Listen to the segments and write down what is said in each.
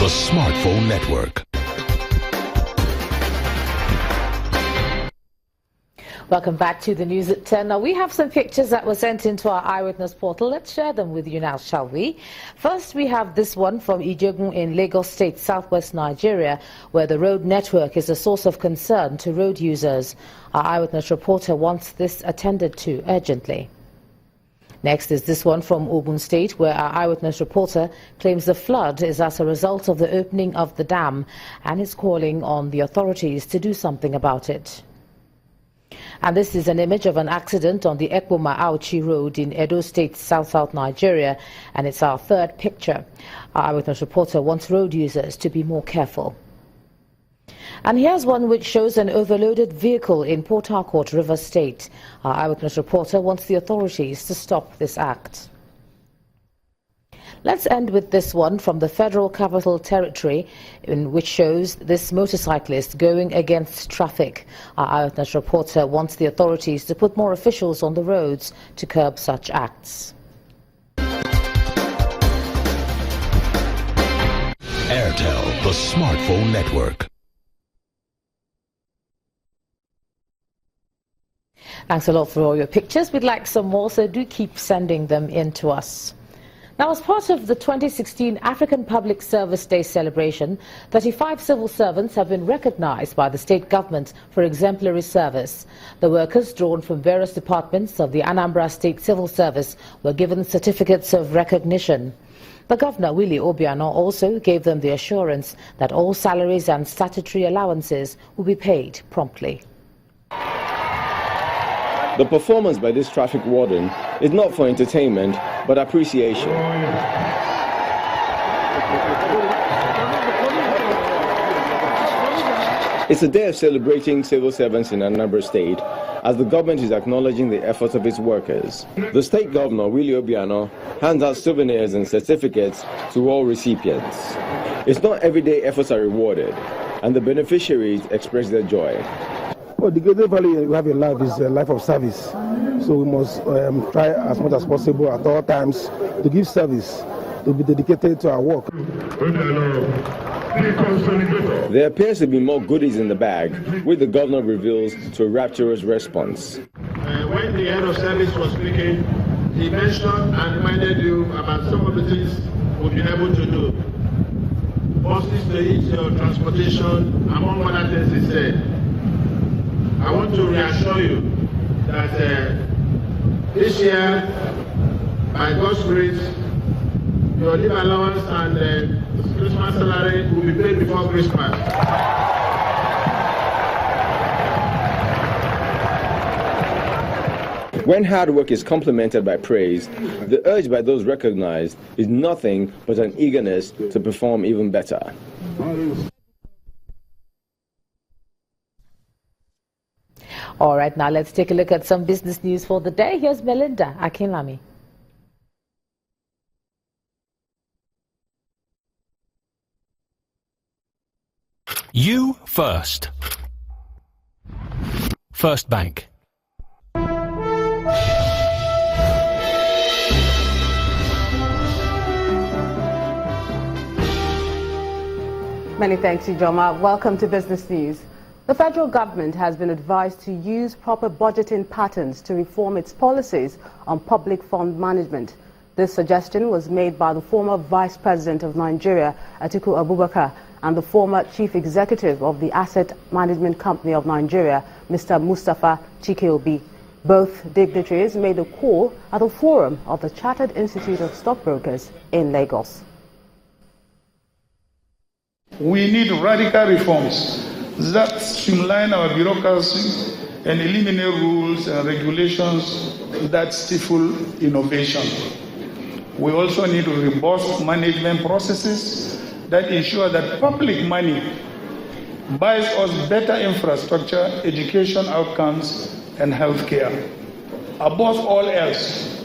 the Smartphone Network. Welcome back to the news at 10. Now, we have some pictures that were sent into our Eyewitness portal. Let's share them with you now, shall we? First, we have this one from Ijegun in Lagos State, southwest Nigeria, where the road network is a source of concern to road users. Our Eyewitness reporter wants this attended to urgently. Next is this one from Ogun State, where our Eyewitness reporter claims the flood is as a result of the opening of the dam and is calling on the authorities to do something about it. And this is an image of an accident on the Ekpoma-Auchi Road in Edo State, south Nigeria, and it's our third picture. Our Eyewitness reporter wants road users to be more careful. And here's one which shows an overloaded vehicle in Port Harcourt, Rivers State. Our Eyewitness reporter wants the authorities to stop this act. Let's end with this one from the Federal Capital Territory, which shows this motorcyclist going against traffic. Our Eyewitness reporter wants the authorities to put more officials on the roads to curb such acts. Airtel, the Smartphone Network. Thanks a lot for all your pictures. We'd like some more, so do keep sending them in to us. Now, as part of the 2016 African Public Service Day celebration, 35 civil servants have been recognized by the state government for exemplary service. The workers, drawn from various departments of the Anambra State Civil Service, were given certificates of recognition. The Governor, Willie Obiano, also gave them the assurance that all salaries and statutory allowances will be paid promptly. The performance by this traffic warden is not for entertainment, but appreciation. It's a day of celebrating civil servants in Anambra State, as the government is acknowledging the efforts of its workers. The state governor, Willie Obiano, hands out souvenirs and certificates to all recipients. It's not everyday efforts are rewarded, and the beneficiaries express their joy. Well, the greatest value we have in life is a life of service. So we must try as much as possible at all times to give service, to be dedicated to our work. There appears to be more goodies in the bag, which the governor reveals to a rapturous response. When the head of service was speaking, he mentioned and reminded you about some of the things we've been able to do. Buses to eat your transportation, among other things he said. I want to reassure you that this year, by God's grace, your leave allowance and Christmas salary will be paid before Christmas. When hard work is complemented by praise, the urge by those recognized is nothing but an eagerness to perform even better. All right, now let's take a look at some business news for the day. Here's Melinda Akinlami. You first. First Bank. Many thanks, Ijoma. Welcome to Business News. The federal government has been advised to use proper budgeting patterns to reform its policies on public fund management. This suggestion was made by the former Vice President of Nigeria, Atiku Abubakar, and the former Chief Executive of the Asset Management Company of Nigeria, Mr. Mustapha Chikeobi. Both dignitaries made a call at a forum of the Chartered Institute of Stockbrokers in Lagos. We need radical reforms that streamline our bureaucracy and eliminate rules and regulations that stifle innovation. We also need robust management processes that ensure that public money buys us better infrastructure, education outcomes, and healthcare. Above all else,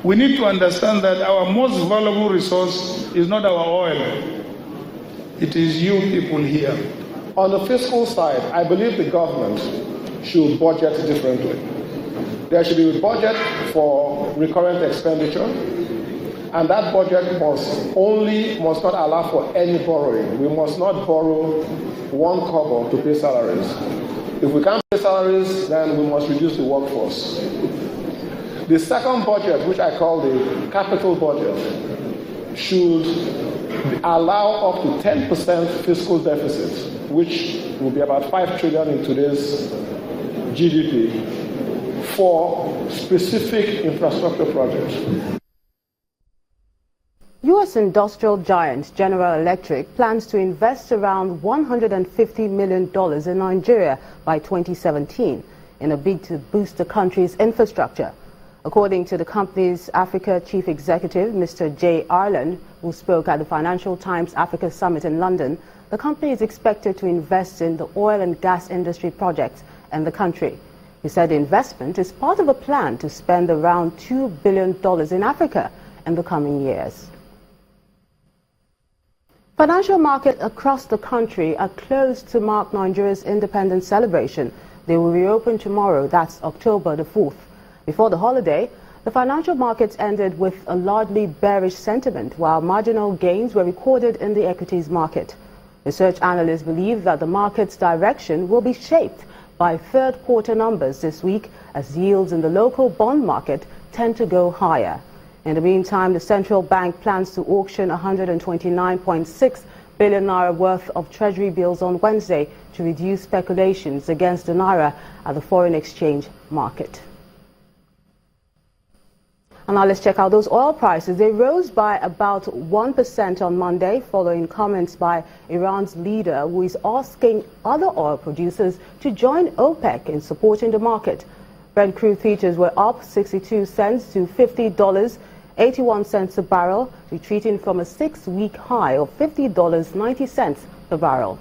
we need to understand that our most valuable resource is not our oil. It is you people here. On the fiscal side, I believe the government should budget differently. There should be a budget for recurrent expenditure. And that budget must not allow for any borrowing. We must not borrow one kobo to pay salaries. If we can't pay salaries, then we must reduce the workforce. The second budget, which I call the capital budget, should allow up to 10% fiscal deficit, which will be about 5 trillion in today's GDP, for specific infrastructure projects. U.S. industrial giant General Electric plans to invest around $150 million in Nigeria by 2017 in a bid to boost the country's infrastructure. According to the company's Africa chief executive, Mr. Jay Ireland, who spoke at the Financial Times Africa Summit in London, the company is expected to invest in the oil and gas industry projects in the country. He said the investment is part of a plan to spend around $2 billion in Africa in the coming years. Financial markets across the country are closed to mark Nigeria's independence celebration. They will reopen tomorrow, that's October the 4th. Before the holiday, the financial markets ended with a largely bearish sentiment, while marginal gains were recorded in the equities market. Research analysts believe that the market's direction will be shaped by third quarter numbers this week, as yields in the local bond market tend to go higher. In the meantime, the central bank plans to auction 129.6 billion naira worth of treasury bills on Wednesday to reduce speculations against the naira at the foreign exchange market. And now let's check out those oil prices. They rose by about 1% on Monday following comments by Iran's leader, who is asking other oil producers to join OPEC in supporting the market. Brent crude futures were up 62 cents to $50.81 a barrel, retreating from a 6-week high of $50.90 per barrel.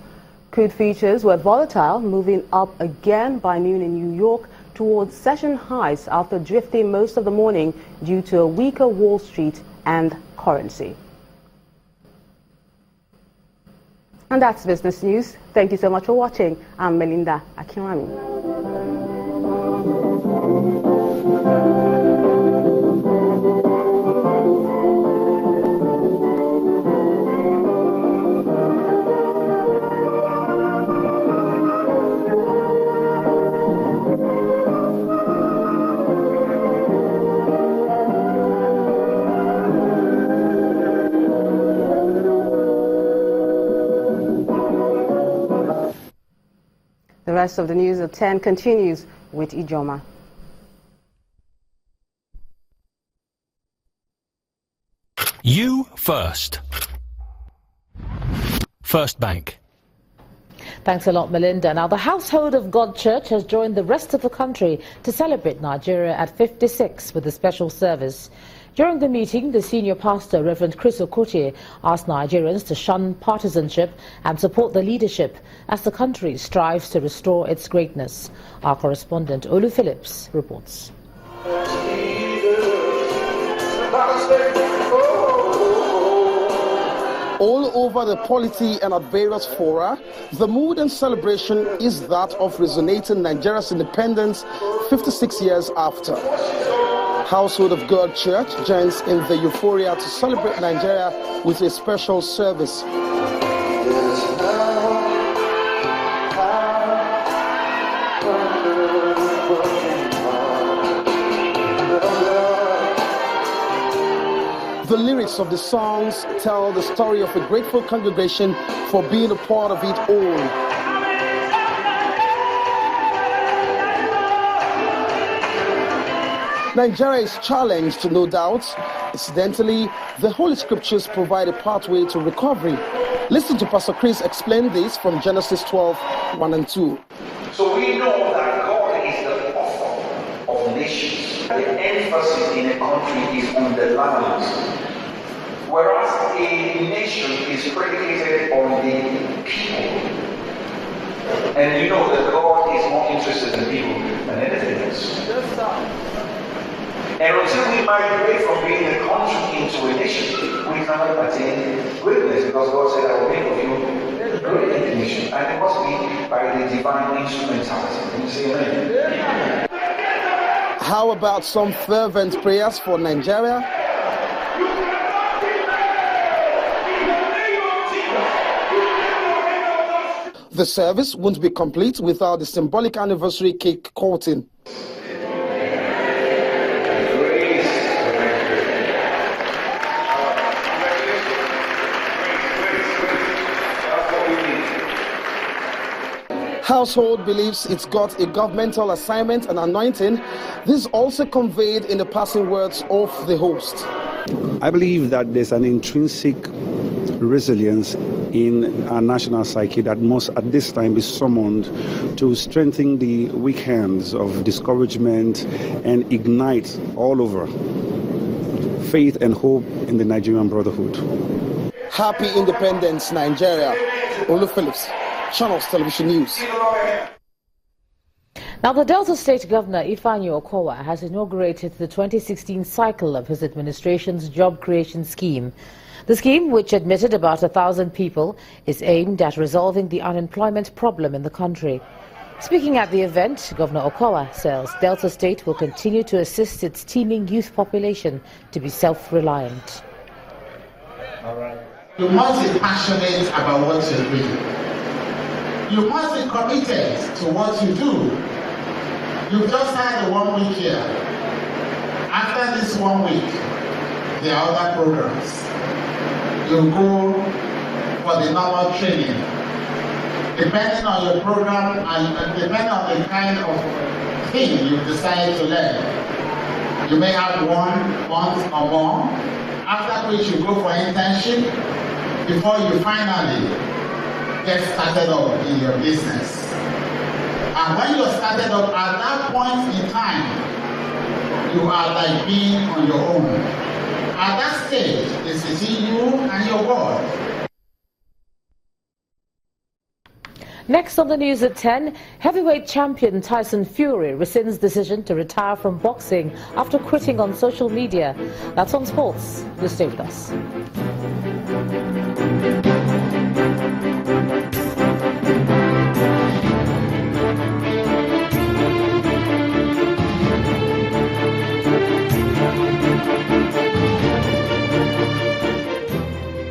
Crude futures were volatile, moving up again by noon in New York towards session highs after drifting most of the morning due to a weaker Wall Street and currency. And that's business news. Thank you so much for watching. I'm Melinda Akinwami. The rest of the news at 10 continues with Ijoma. You first. First Bank. Thanks a lot, Melinda. Now, the Household of God Church has joined the rest of the country to celebrate Nigeria at 56 with a special service. During the meeting, the senior pastor, Reverend Chris Okotie, asked Nigerians to shun partisanship and support the leadership as the country strives to restore its greatness. Our correspondent, Olu Phillips, reports. All over the polity and at various fora, the mood and celebration is that of resonating Nigeria's independence 56 years after. Household of God Church joins in the euphoria to celebrate Nigeria with a special service. The lyrics of the songs tell the story of a grateful congregation for being a part of it all. Nigeria is challenged, no doubt. Incidentally, the Holy Scriptures provide a pathway to recovery. Listen to Pastor Chris explain this from Genesis 12, 1 and 2. So we know that God is the author of nations. The emphasis in a country is on the land, whereas a nation is predicated on the people. And you know that God is more interested in people than anything else. Yes, sir. And until we migrate from being a country into a nation, we cannot attain greatness, because God said, I will make of you a great nation. And it must be by the divine instrumentality. Can you say amen? How about some fervent prayers for Nigeria? The service won't be complete without the symbolic anniversary cake cutting. Household believes it's got a governmental assignment and anointing. This is also conveyed in the passing words of the host. I believe that there's an intrinsic resilience in our national psyche that must at this time be summoned to strengthen the weak hands of discouragement and ignite all over faith and hope in the Nigerian brotherhood. Happy Independence, Nigeria. Olu Phillips, Channels Television News. Now, the Delta State Governor, Ifeanyi Okowa, has inaugurated the 2016 cycle of his administration's job creation scheme. The scheme, which admitted about 1,000 people, is aimed at resolving the unemployment problem in the country. Speaking at the event, Governor Okowa says Delta State will continue to assist its teeming youth population to be self-reliant. You must be passionate about what you're doing. You must be committed to what you do. You've just had a 1 week here. After this 1 week, there are other programs. You go for the normal training. Depending on your program and depending on the kind of thing you decide to learn. You may have 1 month or more, after which you go for internship before you finally get started up in your business. And when you're started up, at that point in time, you are like being on your own. At that stage, it's between you and your God. Next on the news at 10, heavyweight champion Tyson Fury rescinds decision to retire from boxing after quitting on social media. That's on sports. Please stay with us.